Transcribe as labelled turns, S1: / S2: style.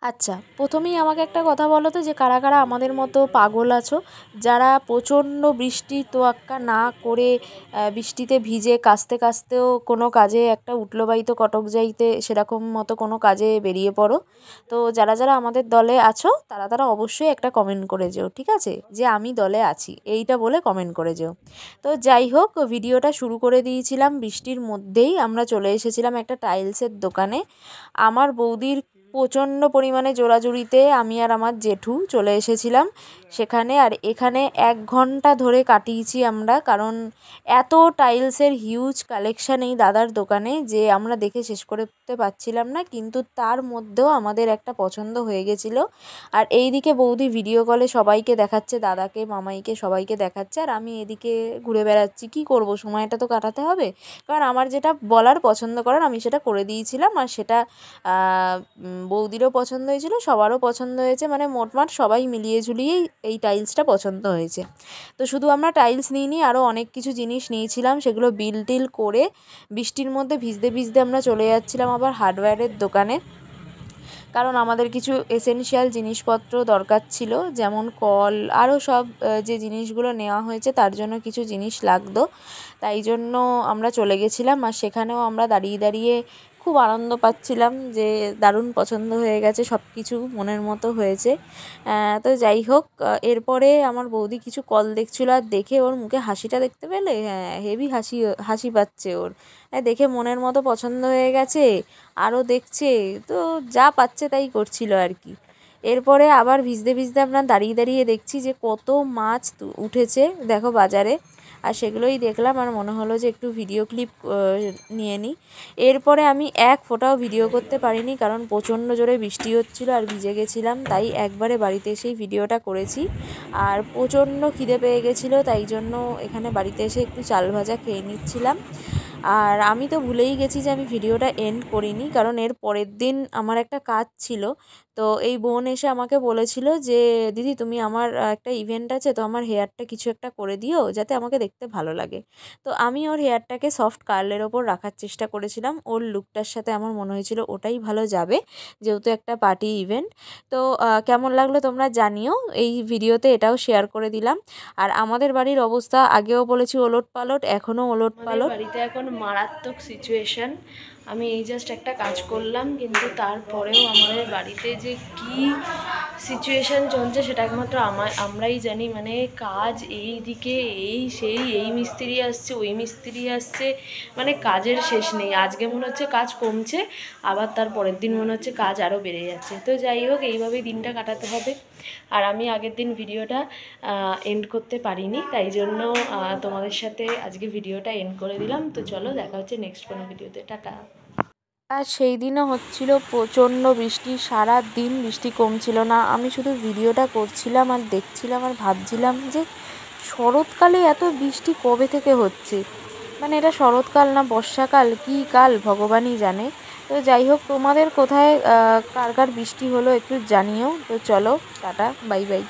S1: আচ্ছা, প্রথমেই আমাকে একটা কথা বলো তো যে কারা কারা আমাদের মতো পাগল আছো, যারা প্রচণ্ড বৃষ্টি তোয়াক্কা না করে বৃষ্টিতে ভিজে কাচতে কাচতেও কোনো কাজে একটা উঠলো বাইতো কটক যাইতে সেরকম মতো কোনো কাজে বেরিয়ে পড়ো। তো যারা যারা আমাদের দলে আছো তারা তারা অবশ্যই একটা কমেন্ট করে যেও, ঠিক আছে, যে আমি দলে আছি এইটা বলে কমেন্ট করে যেও। তো যাই হোক, ভিডিওটা শুরু করে দিয়েছিলাম বৃষ্টির মধ্যেই। আমরা চলে এসেছিলাম একটা টাইলসের দোকানে। আমার বৌদির প্রচণ্ড পরিমাণে জোরাজুরিতে আমি আর আমার জেঠু চলে এসেছিলাম সেখানে। আর এখানে 1 ঘন্টা ধরে কাটিয়েছি আমরা, কারণ এত টাইলসের হিউজ কালেকশান এই দাদার দোকানে যে আমরা দেখে শেষ করতে পারছিলাম না, কিন্তু তার মধ্যেও আমাদের একটা পছন্দ হয়ে গেছিলো। আর এই দিকে বৌদি ভিডিও কলে সবাইকে দেখাচ্ছে, দাদাকে মামাইকে সবাইকে দেখাচ্ছে, আর আমি এদিকে ঘুরে বেড়াচ্ছি। কি করব, সময়টা তো কাটাতে হবে, কারণ আমার যেটা বলার পছন্দ করার আমি সেটা করে দিয়েছিলাম। আর সেটা বৌদিরও পছন্দ হয়েছিল, সবারও পছন্দ হয়েছে, মানে মোটমাট সবাই মিলিয়ে ঝুলিয়েই এই টাইলসটা পছন্দ হয়েছে। তো শুধু আমরা টাইলস নিইনি, আরও অনেক কিছু জিনিস নিয়েছিলাম, সেগুলো বিল টিল করে বৃষ্টির মধ্যে ভিজতে ভিজতে আমরা চলে যাচ্ছিলাম আবার হার্ডওয়্যারের দোকানে, কারণ আমাদের কিছু এসেনশিয়াল জিনিসপত্র দরকার ছিল, যেমন কল, আরও সব যে জিনিসগুলো নেওয়া হয়েছে তার জন্য কিছু জিনিস লাগতো। তাই জন্য আমরা চলে গেছিলাম। আর সেখানেও আমরা দাঁড়িয়ে দাঁড়িয়ে খুব আনন্দ পাচ্ছিলাম যে দারুণ পছন্দ হয়ে গেছে, সব কিছু মনের মতো হয়েছে। তো যাই হোক, এরপরে আমার বৌদি কিছু কল দেখছিলো, আর দেখে ওর মুখে হাসিটা দেখতে পেলে, হ্যাঁ হেভি হাসি হাসি পাচ্ছে ওর, দেখে মনের মতো পছন্দ হয়ে গেছে, আরও দেখছে, তো যা পাচ্ছে তাই করছিল আর কি। এরপরে আবার ভিজতে ভিজতে আমরা দাঁড়িয়ে দাঁড়িয়ে দেখছি যে কত মাছ উঠেছে দেখো বাজারে, আর সেগুলোই দেখলাম। আর মনে হলো যে একটু ভিডিও ক্লিপ নিয়ে নিই। এরপরে আমি এক ফোঁটাও ভিডিও করতে পারিনি, কারণ প্রচণ্ড জোরে বৃষ্টি হচ্ছিলো আর ভিজে গেছিলাম, তাই একবারে বাড়িতে এসেই ভিডিওটা করেছি। আর প্রচণ্ড খিদে পেয়ে গেছিলো, তাই জন্য এখানে বাড়িতে এসে একটু চাল ভাজা খেয়ে নিচ্ছিলাম। আর আমি তো ভুলেই গেছি যে আমি ভিডিওটা এন্ড করিনি, কারণ এর পরের দিন আমার একটা কাজ ছিল। তো এই বোন এসে আমাকে বলেছিল যে দিদি তুমি আমার একটা ইভেন্ট আছে, তো আমার হেয়ারটা কিছু একটা করে দিও যাতে আমাকে দেখতে ভালো লাগে। তো আমি ওর হেয়ারটাকে সফট কার্লের ওপর রাখার চেষ্টা করেছিলাম, ওর লুকটার সাথে আমার মনে হয়েছিল ওটাই ভালো যাবে, যেহেতু একটা পার্টি ইভেন্ট। তো কেমন লাগলো তোমরা জানিও, এই ভিডিওতে এটাও শেয়ার করে দিলাম। আর আমাদের বাড়ির অবস্থা আগেও বলেছি ওলটপালট, এখনও ওলটপালট। বাড়িতে এখন মারাত্মক সিচুয়েশান। আমি এই জাস্ট একটা কাজ করলাম, কিন্তু তারপরেও আমাদের বাড়িতে যে কি সিচুয়েশান চলছে সেটা একমাত্র আমরাই জানি। মানে কাজ এই দিকে এই সেই, এই মিস্ত্রি আসছে ওই মিস্ত্রি আসছে, মানে কাজের শেষ নেই। আজকে মনে হচ্ছে কাজ কমছে, আবার তার পরের দিন মনে হচ্ছে কাজ আরও বেড়ে যাচ্ছে। তো যাই হোক, এইভাবেই দিনটা কাটাতে হবে। আর আমি আগের দিন ভিডিওটা এন্ড করতে পারিনি, তাই জন্য তোমাদের সাথে আজকে ভিডিওটা এন্ড করে দিলাম। তো চলো, দেখা হচ্ছে নেক্সট কোনো ভিডিওতে, টাটা। আর সেই দিনও হচ্ছিল প্রচণ্ড বৃষ্টি, সারা দিন বৃষ্টি কমছিল না। আমি শুধু ভিডিওটা করছিলাম আর দেখছিলাম আর ভাবছিলাম যে শরৎকালে এত বৃষ্টি কবে থেকে হচ্ছে, মানে এটা শরৎকাল না বর্ষাকাল, কী কাল ভগবানই জানে। তো যাই হোক, তোমাদের কোথায় কার কার বৃষ্টি হলো একটু জানিও। তো চলো, টাটা, বাই বাই।